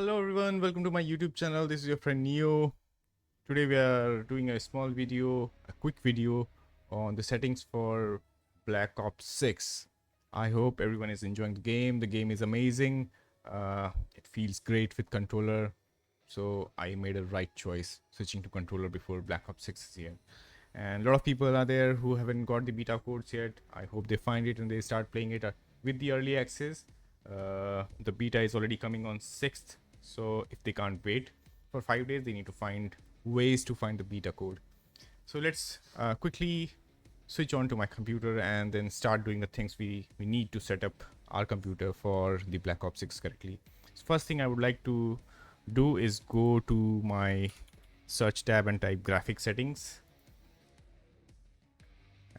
Hello everyone, welcome to my YouTube channel. This is your friend Neo. Today we are doing a small video, a quick video on the settings for Black Ops 6. I hope everyone is enjoying the game. The game is amazing. It feels great with controller. So I made a right choice switching to controller before Black Ops 6 is here. And a lot of people are there who haven't got the beta codes yet. I hope they find it and they start playing it with the early access. The beta is already coming on 6th, so if they can't wait for 5 days, they need to find ways to find the beta code. So let's quickly switch on to my computer and then start doing the things we need to set up our computer for the Black Ops 6 correctly. So first thing I would like to do is go to my search tab and type graphic settings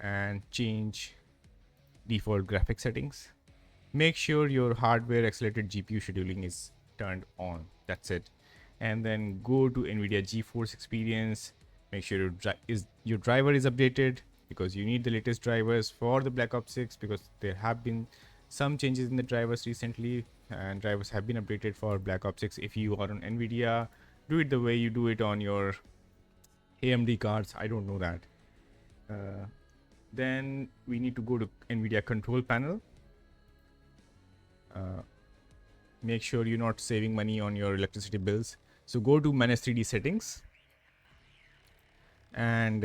and change default graphic settings. Make sure your hardware accelerated GPU scheduling is turned on. That's it. And then go to NVIDIA GeForce Experience. Make sure your driver is updated, because you need the latest drivers for the Black Ops 6, because there have been some changes in the drivers recently and drivers have been updated for Black Ops 6. If you are on NVIDIA, do it the way you do it on your AMD cards. I don't know that. Then we need to go to NVIDIA control panel. Make sure you're not saving money on your electricity bills. So go to manage 3D settings and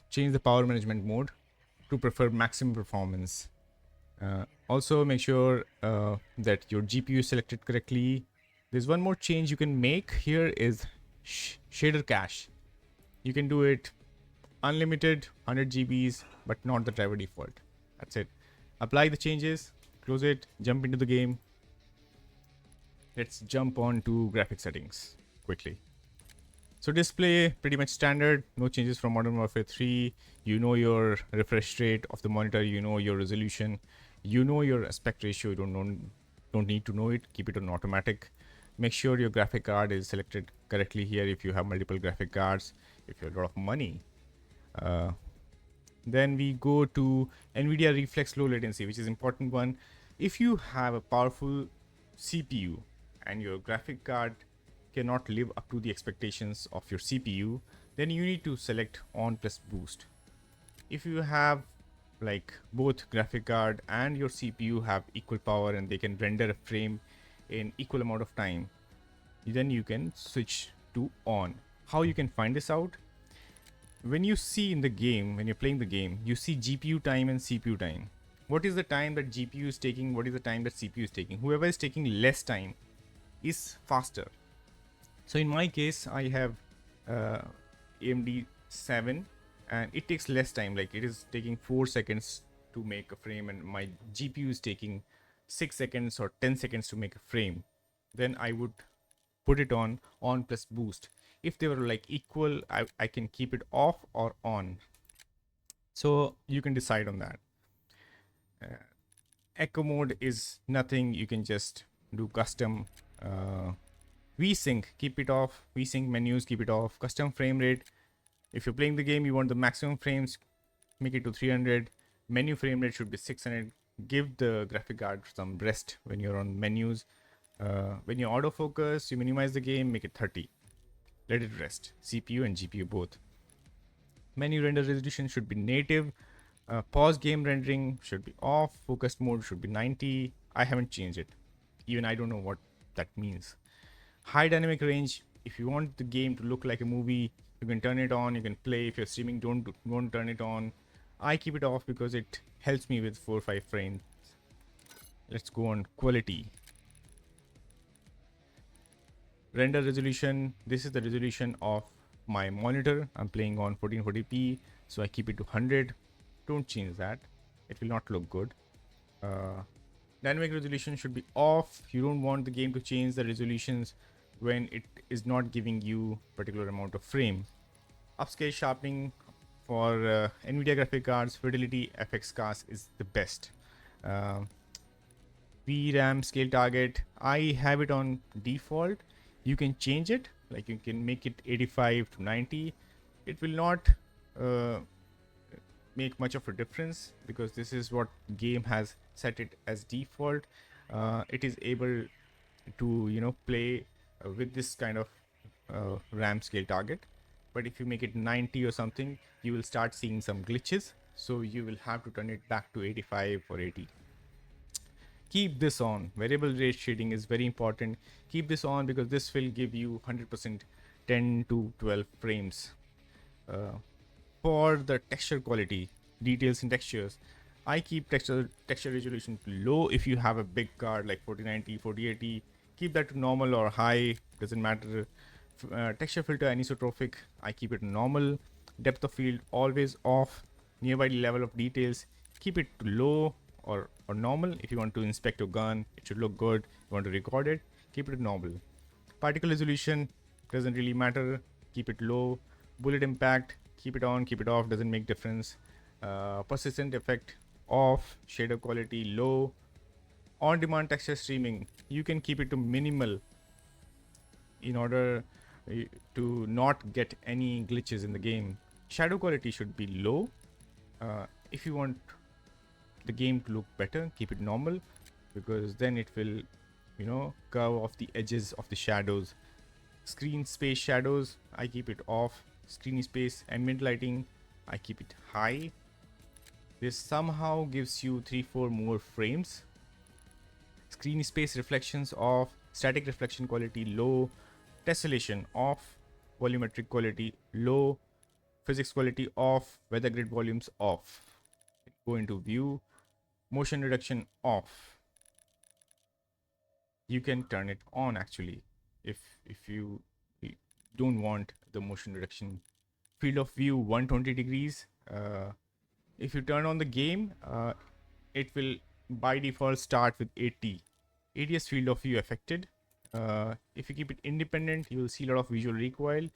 change the power management mode to prefer maximum performance. Also make sure that your GPU is selected correctly. There's one more change you can make here is shader cache. You can do it unlimited 100 GBs, but not the driver default. That's it. Apply the changes, close it, jump into the game. Let's jump on to graphic settings quickly. So display pretty much standard, no changes from Modern Warfare 3. You know your refresh rate of the monitor, you know your resolution, you know your aspect ratio. You don't need to know it. Keep it on automatic. Make sure your graphic card is selected correctly here if you have multiple graphic cards, if you have a lot of money. Then we go to NVIDIA Reflex Low Latency, which is important one. If you have a powerful CPU and your graphic card cannot live up to the expectations of your CPU, then you need to select on plus boost. If you have like both graphic card and your CPU have equal power and they can render a frame in equal amount of time, then you can switch to on. How you can find this out? When you see in the game, when you're playing the game, you see GPU time and CPU time. What is the time that GPU is taking? What is the time that CPU is taking? Whoever is taking less time is faster. So in my case, I have AMD 7 and it takes less time. Like it is taking 4 seconds to make a frame and my GPU is taking 6 seconds or 10 seconds to make a frame. Then I would put it on plus boost. If they were like equal, I can keep it off or on. So you can decide on that. Echo mode is nothing. You can just do custom VSync, keep it off. VSync menus, keep it off. Custom frame rate. If you're playing the game, you want the maximum frames, make it to 300. Menu frame rate should be 600. Give the graphic card some rest when you're on menus. When you autofocus, you minimize the game, make it 30. Let it rest. CPU and GPU both. Menu render resolution should be native. Pause game rendering should be off. Focused mode should be 90. I haven't changed it. Even I don't know what that means. High dynamic range. If you want the game to look like a movie, you can turn it on. You can play. If you're streaming, don't turn it on. I keep it off because it helps me with 4 or 5 frames. Let's go on quality. Render resolution. This is the resolution of my monitor. I'm playing on 1440p, so I keep it to 100. Don't change that. It will not look good. Dynamic resolution should be off. You don't want the game to change the resolutions when it is not giving you particular amount of frame. Upscale sharpening for NVIDIA graphic cards, Fidelity FX cast is the best. VRAM scale target, I have it on default. You can change it, like you can make it 85 to 90. It will not make much of a difference because this is what game has set it as default. It is able to play with this kind of RAM scale target. But if you make it 90 or something, you will start seeing some glitches, so you will have to turn it back to 85 or 80. Keep this on. Variable rate shading is very important. Keep this on because this will give you 100% 10 to 12 frames. For the texture quality, details in textures, I keep texture resolution low. If you have a big card like 4090, 4080, keep that to normal or high, doesn't matter. Texture filter anisotropic, I keep it normal. Depth of field always off. Nearby level of details, keep it low or normal. If you want to inspect your gun, it should look good. You want to record it, keep it normal. Particle resolution doesn't really matter, keep it low. Bullet impact, keep it on, keep it off, doesn't make difference. Persistent effect off. Shader quality low. On demand texture streaming, you can keep it to minimal in order to not get any glitches in the game. Shadow quality should be low. If you want the game to look better, keep it normal, because then it will, curve off the edges of the shadows. Screen space shadows, I keep it off. Screen space ambient lighting, I keep it high. This somehow gives you 3-4 more frames. Screen space reflections off. Static reflection quality low. Tessellation off. Volumetric quality low. Physics quality off. Weather grid volumes off. Go into view. Motion reduction off. You can turn it on actually if you don't want the motion reduction. Field of view 120 degrees. If you turn on the game, it will by default start with 80. ADS field of view affected. If you keep it independent, you will see a lot of visual recoil.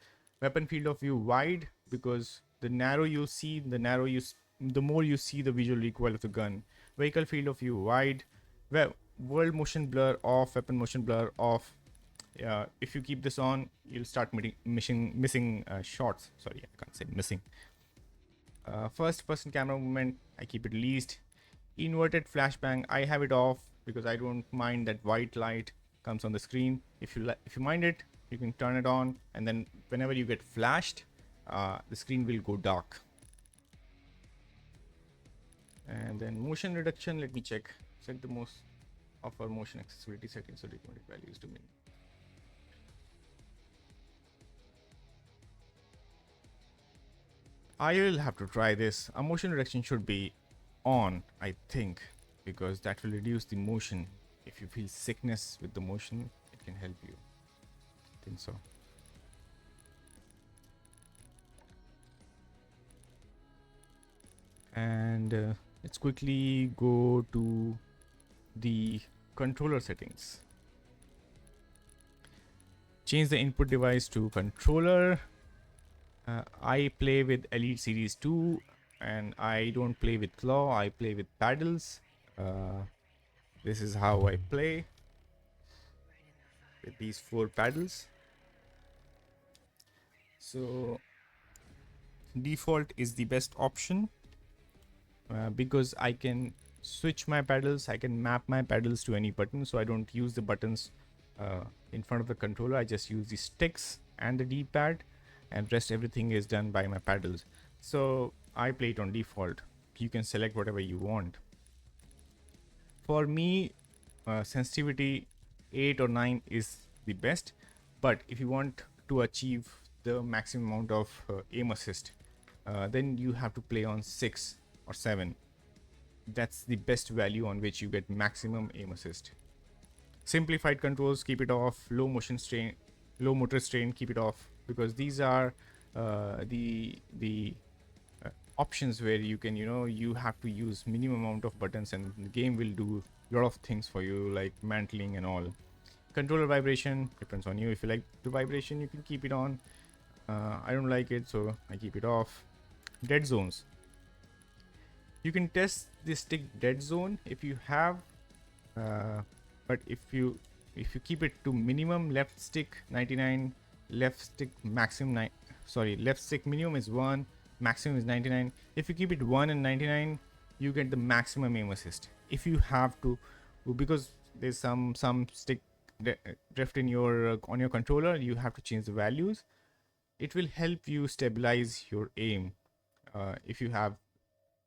Weapon field of view wide, because the narrow you see, the more you see the visual recoil of the gun. Vehicle field of view wide. World motion blur off. Weapon motion blur off. If you keep this on, you'll start missing shots. Sorry, I can't say missing. First person camera movement, I keep it least. Inverted flashbang, I have it off because I don't mind that white light comes on the screen. If you mind it, you can turn it on, and then whenever you get flashed, the screen will go dark. And then motion reduction, let me check. Set the most of our motion accessibility settings, so recommended values to me. I will have to try this. A motion reduction should be on, I think, because that will reduce the motion. If you feel sickness with the motion, it can help you. I think so. And let's quickly go to the controller settings. Change the input device to controller. I play with Elite Series 2, and I don't play with claw, I play with paddles. This is how I play with these 4 paddles. So default is the best option, because I can switch my paddles, I can map my paddles to any button, so I don't use the buttons in front of the controller. I just use the sticks and the D-pad, and rest everything is done by my paddles. So I play it on default. You can select whatever you want. For me, sensitivity 8 or 9 is the best, but if you want to achieve the maximum amount of aim assist, then you have to play on 6 or 7. That's the best value on which you get maximum aim assist. Simplified controls, keep it off. Low motor strain, keep it off, because these are the options where you can, you have to use minimum amount of buttons, and the game will do a lot of things for you, like mantling and all. Controller vibration depends on you. If you like the vibration, you can keep it on. I don't like it, so I keep it off. Dead zones, you can test the stick dead zone if you have, but if you keep it to minimum, left stick 99, left stick maximum left stick minimum is 1, maximum is 99. If you keep it 1 and 99, you get the maximum aim assist. If you have to, because there's some stick drift in your on your controller, you have to change the values. It will help you stabilize your aim if you have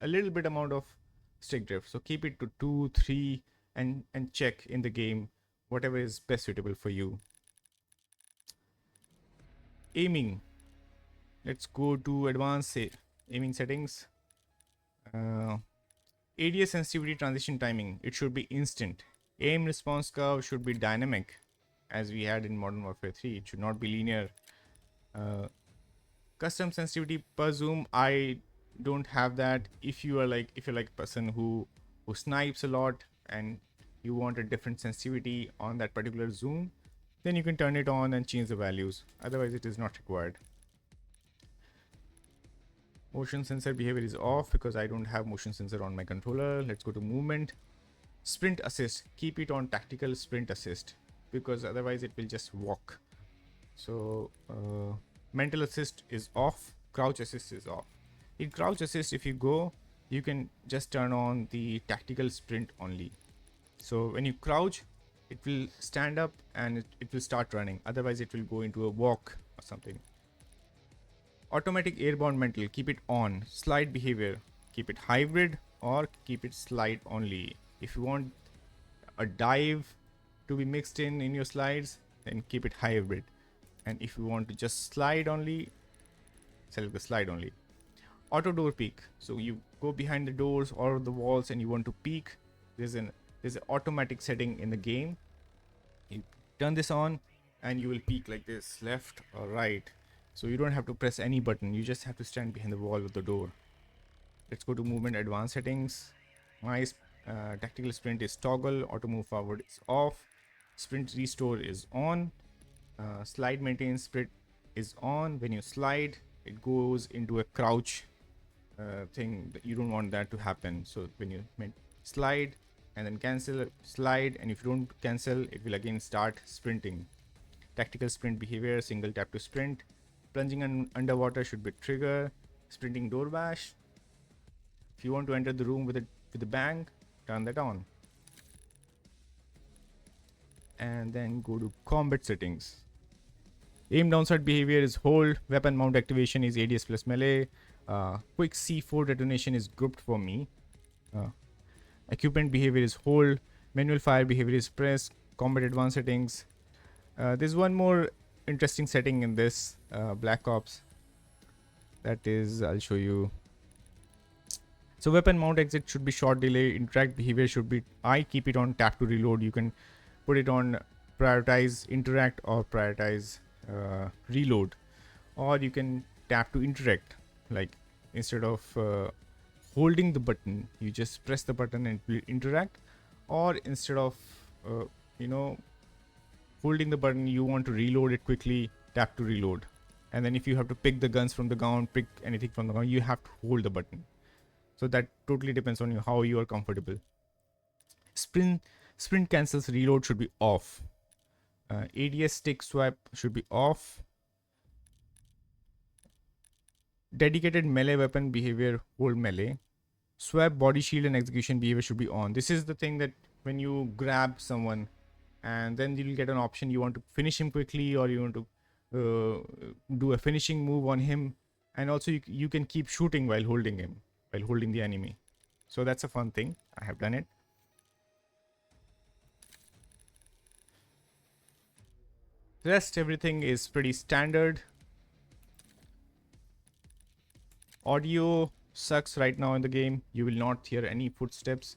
a little bit amount of stick drift. So keep it to 2 3 and check in the game whatever is best suitable for you. Aiming, let's go to advanced aiming settings. ADS sensitivity transition timing, it should be instant. Aim response curve should be dynamic as we had in Modern Warfare 3. It should not be linear. Custom sensitivity per zoom, I don't have that. If you're like a person who snipes a lot and you want a different sensitivity on that particular zoom, then you can turn it on and change the values. Otherwise it is not required. Motion sensor behavior is off because I don't have motion sensor on my controller. Let's go to movement. Sprint assist, keep it on tactical sprint assist because otherwise it will just walk. So mental assist is off, crouch assist is off. In crouch assist, if you go, you can just turn on the tactical sprint only. So when you crouch, it will stand up and it will start running. Otherwise it will go into a walk or something. Automatic airborne mental, keep it on. Slide behavior, keep it hybrid or keep it slide only. If you want a dive to be mixed in your slides, then keep it hybrid. And if you want to just slide only, select the slide only. Auto door peek, so you go behind the doors or the walls and you want to peek, there's an automatic setting in the game. You turn this on and you will peek like this, left or right. So you don't have to press any button, you just have to stand behind the wall of the door. Let's go to movement advanced settings. My tactical sprint is toggle, auto move forward is off, sprint restore is on, slide maintain sprint is on. When you slide, it goes into a crouch thing. You don't want that to happen. So when you slide and then cancel, slide, and if you don't cancel, it will again start sprinting. Tactical sprint behavior, single tap to sprint. Plunging underwater should be trigger. Sprinting door bash, if you want to enter the room with a bang, turn that on. And then go to combat settings. Aim downside behavior is hold. Weapon mount activation is ADS plus melee. Quick C4 detonation is grouped for me. Equipment behavior is hold. Manual fire behavior is press. Combat advanced settings. There's one more interesting setting in this Black Ops. That is, I'll show you. So weapon mount exit should be short delay. Interact behavior should be, I keep it on tap to reload. You can put it on prioritize interact or prioritize reload, or you can tap to interact. Like instead of holding the button, you just press the button and it will interact, or instead of holding the button, you want to reload it quickly, tap to reload. And then if you have to pick the guns from the ground, pick anything from the ground, you have to hold the button. So that totally depends on you, how you are comfortable. Sprint cancels reload should be off. ADS stick swap should be off. Dedicated melee weapon behavior, hold melee. Swap body shield and execution behavior should be on. This is the thing that when you grab someone and then you'll get an option, you want to finish him quickly or you want to do a finishing move on him, and also you can keep shooting while holding him, while holding the enemy. So that's a fun thing. I have done it. Rest everything is pretty standard. Audio sucks right now in the game. You will not hear any footsteps,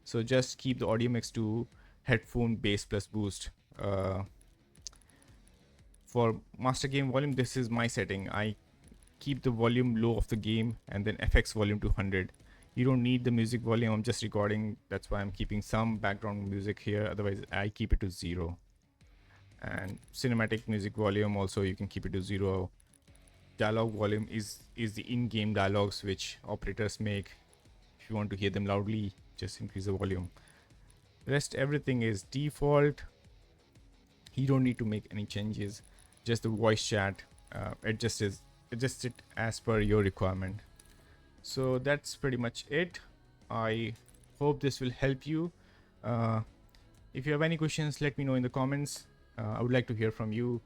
so just keep the audio mix to headphone bass plus boost. For master game volume, this is my setting. I keep the volume low of the game and then FX volume to 100. You don't need the music volume, I'm just recording, that's why I'm keeping some background music here, otherwise I keep it to 0. And cinematic music volume also you can keep it to 0. Dialogue volume is the in-game dialogues which operators make. If you want to hear them loudly, just increase the volume. Rest everything is default. You don't need to make any changes, just the voice chat, adjust it as per your requirement. So that's pretty much it. I hope this will help you. If you have any questions, let me know in the comments. I would like to hear from you.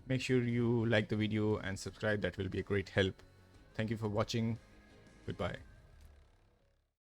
Make sure you like the video and subscribe. That will be a great help. Thank you for watching. Goodbye.